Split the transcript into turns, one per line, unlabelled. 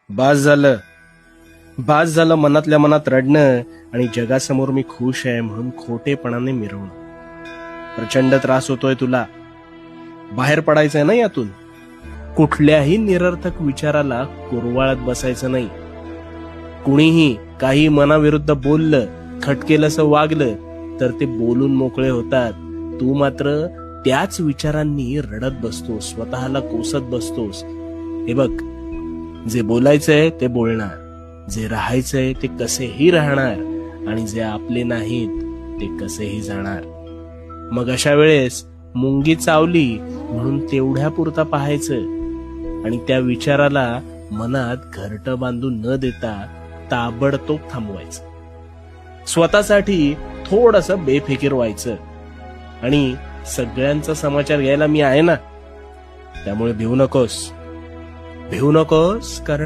बास झालं. बास झालं मनातल्या मनात रडणं आणि जगासमोर मी खुश आहे म्हणून खोटेपणाने मिरवणं. प्रचंड त्रास होतोय तुला. बाहेर पडायचंय ना यातून. कुठल्याही निरर्थक विचाराला कुरवाळत बसायचं नाही. कुणीही काही मनाविरुद्ध बोललं, खटकेलंसं वागलं तर ते बोलून मोकळे होतात. तू मात्र त्याच विचारांनी रडत बसतोस, स्वतःला कोसत बसतोस. हे बघ, जे बोलायचंय ते बोलणार, जे राहायचंय ते कसेही राहणार आणि जे आपले नाहीत ते कसेही जाणार. मग अशा वेळेस मुंगी चावली म्हणून तेवढ्या पुरता पाहायचं आणि त्या विचाराला मनात घरटं बांधून न देता ताबडतोब थांबवायचं. स्वतःसाठी थोडंसं बेफिकीर व्हायचं. आणि सगळ्यांचा समाचार घ्यायला मी आहे ना, त्यामुळे भिवू नकोस कारण